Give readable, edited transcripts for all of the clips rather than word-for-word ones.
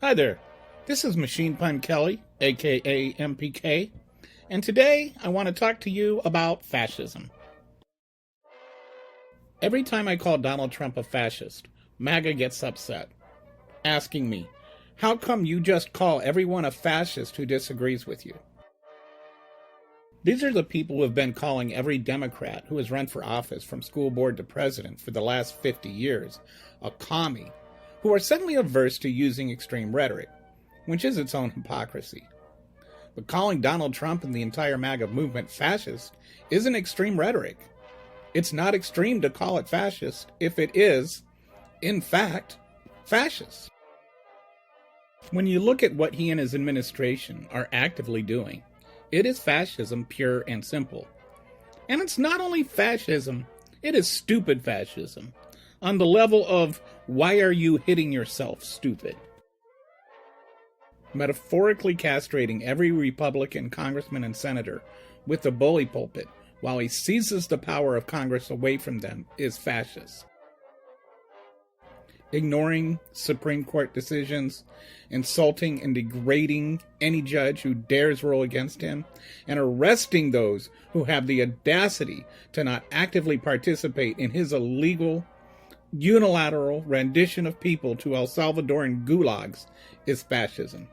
Hi there, this is Machine Pun Kelly, aka MPK, and today I want to talk to you about fascism. Every time I call Donald Trump a fascist, MAGA gets upset, asking me, how come you just call everyone a fascist who disagrees with you? These are the people who have been calling every Democrat who has run for office from school board to president for the last 50 years a commie, who are suddenly averse to using extreme rhetoric, which is its own hypocrisy. But calling Donald Trump and the entire MAGA movement fascist isn't extreme rhetoric. It's not extreme to call it fascist if it is, in fact, fascist. When you look at what he and his administration are actively doing, it is fascism pure and simple. And it's not only fascism, it is stupid fascism, on the level of, why are you hitting yourself, stupid? Metaphorically castrating every Republican congressman and senator with the bully pulpit while he seizes the power of Congress away from them is fascist. Ignoring Supreme Court decisions, insulting and degrading any judge who dares rule against him, and arresting those who have the audacity to not actively participate in his illegal, unilateral rendition of people to El Salvadoran gulags is fascism.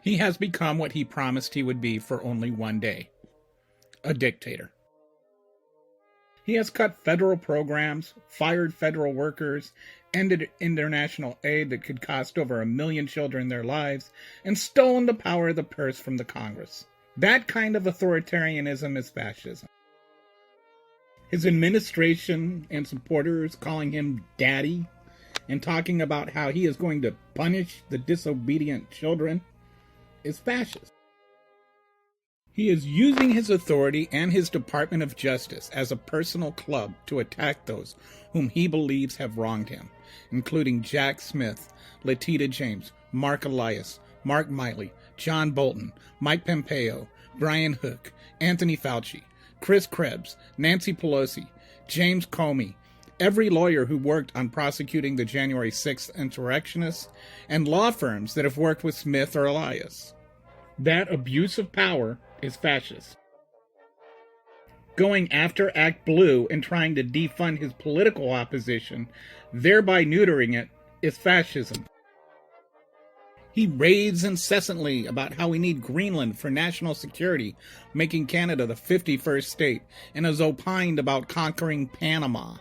He has become what he promised he would be for only one day: a dictator. He has cut federal programs, fired federal workers, ended international aid that could cost over 1 million children their lives, and stolen the power of the purse from the Congress. That kind of authoritarianism is fascism. His administration and supporters calling him daddy and talking about how he is going to punish the disobedient children is fascist. He is using his authority and his Department of Justice as a personal club to attack those whom he believes have wronged him, including Jack Smith, Letitia James, Mark Elias, Mark Miley, John Bolton, Mike Pompeo, Brian Hook, Anthony Fauci, Chris Krebs, Nancy Pelosi, James Comey, every lawyer who worked on prosecuting the January 6th insurrectionists, and law firms that have worked with Smith or Elias. That abuse of power is fascist. Going after Act Blue and trying to defund his political opposition, thereby neutering it, is fascism. He raves incessantly about how we need Greenland for national security, making Canada the 51st state, and has opined about conquering Panama.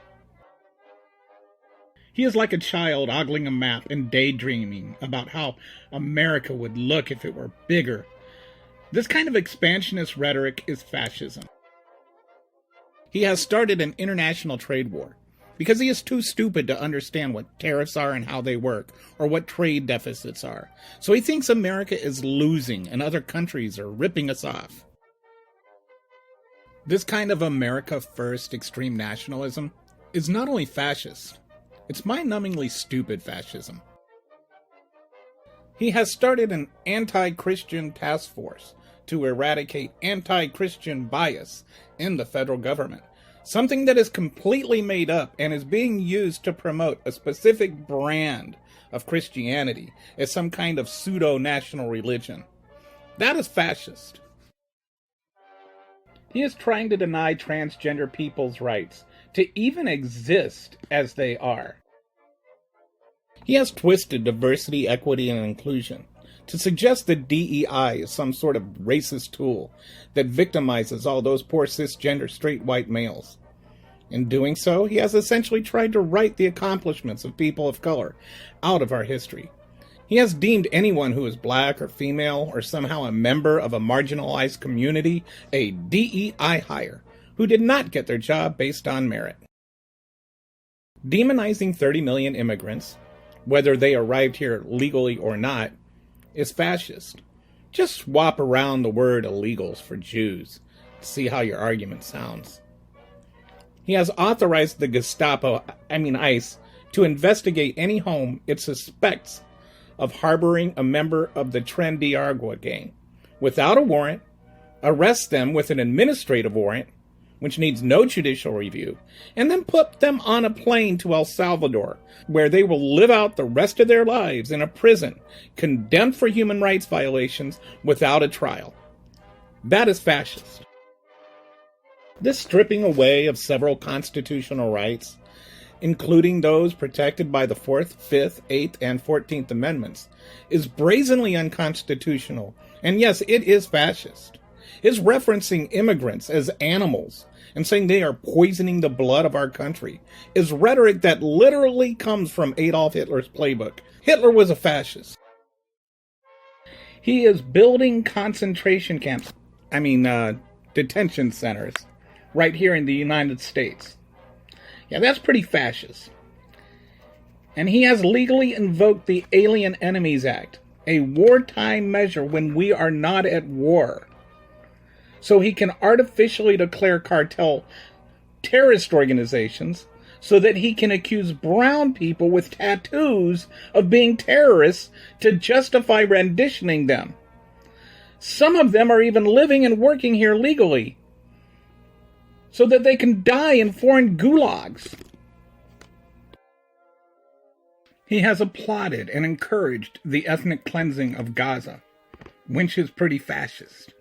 He is like a child ogling a map and daydreaming about how America would look if it were bigger. This kind of expansionist rhetoric is fascism. He has started an international trade war because he is too stupid to understand what tariffs are and how they work, or what trade deficits are. So he thinks America is losing and other countries are ripping us off. This kind of America first extreme nationalism is not only fascist, it's mind-numbingly stupid fascism. He has started an anti-Christian task force to eradicate anti-Christian bias in the federal government, something that is completely made up and is being used to promote a specific brand of Christianity as some kind of pseudo-national religion. That is fascist. He is trying to deny transgender people's rights to even exist as they are. He has twisted diversity, equity, and inclusion to suggest that DEI is some sort of racist tool that victimizes all those poor cisgender straight white males. In doing so, he has essentially tried to write the accomplishments of people of color out of our history. He has deemed anyone who is black or female or somehow a member of a marginalized community a DEI hire who did not get their job based on merit. Demonizing 30 million immigrants, whether they arrived here legally or not, is fascist. Just swap around the word illegals for Jews to see how your argument sounds. He has authorized the ICE, to investigate any home it suspects of harboring a member of the Tren de Aragua gang, without a warrant, arrest them with an administrative warrant, which needs no judicial review, and then put them on a plane to El Salvador, where they will live out the rest of their lives in a prison, condemned for human rights violations without a trial. That is fascist. This stripping away of several constitutional rights, including those protected by the 4th, 5th, 8th, and 14th Amendments, is brazenly unconstitutional, and yes, it is fascist. Is referencing immigrants as animals and saying they are poisoning the blood of our country is rhetoric that literally comes from Adolf Hitler's playbook. Hitler was a fascist. He is building concentration camps, detention centers, right here in the United States. Yeah, that's pretty fascist. And he has legally invoked the Alien Enemies Act, a wartime measure when we are not at war. So he can artificially declare cartel terrorist organizations so that he can accuse brown people with tattoos of being terrorists to justify renditioning them. Some of them are even living and working here legally so that they can die in foreign gulags. He has applauded and encouraged the ethnic cleansing of Gaza, which is pretty fascist.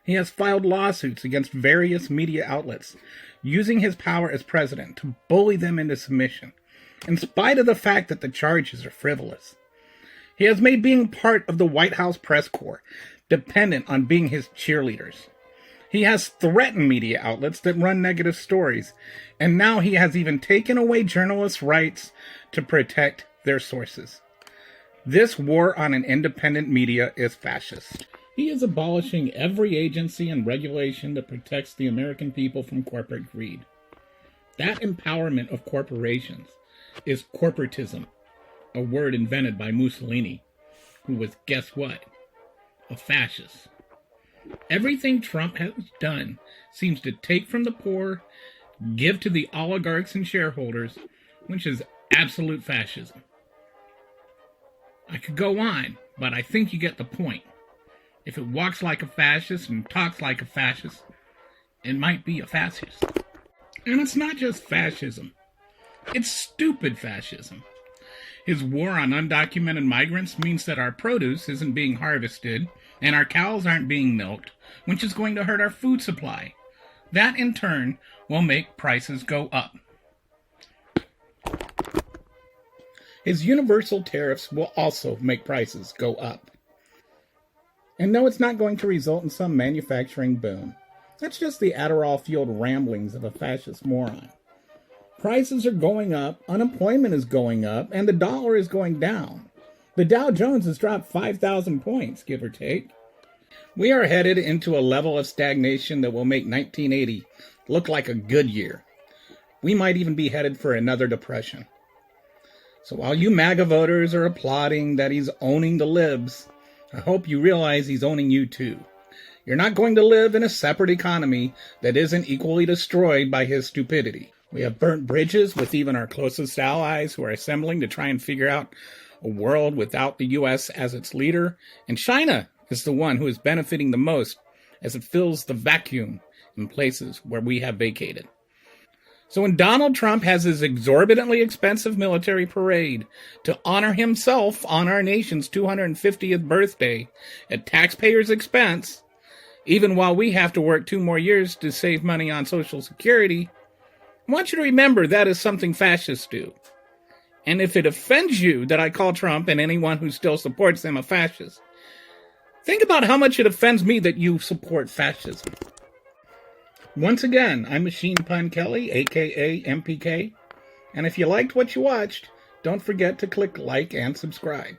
He has filed lawsuits against various media outlets, using his power as president to bully them into submission, in spite of the fact that the charges are frivolous. He has made being part of the White House press corps dependent on being his cheerleaders. He has threatened media outlets that run negative stories, and now he has even taken away journalists' rights to protect their sources. This war on an independent media is fascist. He is abolishing every agency and regulation that protects the American people from corporate greed. That empowerment of corporations is corporatism, a word invented by Mussolini, who was, guess what? A fascist. Everything Trump has done seems to take from the poor, give to the oligarchs and shareholders, which is absolute fascism. I could go on, but I think you get the point. If it walks like a fascist and talks like a fascist, it might be a fascist. And it's not just fascism. It's stupid fascism. His war on undocumented migrants means that our produce isn't being harvested and our cows aren't being milked, which is going to hurt our food supply. That, in turn, will make prices go up. His universal tariffs will also make prices go up. And no, it's not going to result in some manufacturing boom. That's just the Adderall-fueled ramblings of a fascist moron. Prices are going up, unemployment is going up, and the dollar is going down. The Dow Jones has dropped 5,000 points, give or take. We are headed into a level of stagnation that will make 1980 look like a good year. We might even be headed for another depression. So while you MAGA voters are applauding that he's owning the libs, I hope you realize he's owning you too. You're not going to live in a separate economy that isn't equally destroyed by his stupidity. We have burnt bridges with even our closest allies who are assembling to try and figure out a world without the U.S. as its leader. And China is the one who is benefiting the most as it fills the vacuum in places where we have vacated. So when Donald Trump has his exorbitantly expensive military parade to honor himself on our nation's 250th birthday at taxpayers' expense, even while we have to work 2 more years to save money on Social Security, I want you to remember that is something fascists do. And if it offends you that I call Trump and anyone who still supports him a fascist, think about how much it offends me that you support fascism. Once again, I'm Machine Pun Kelly, aka MPK, and if you liked what you watched, don't forget to click like and subscribe.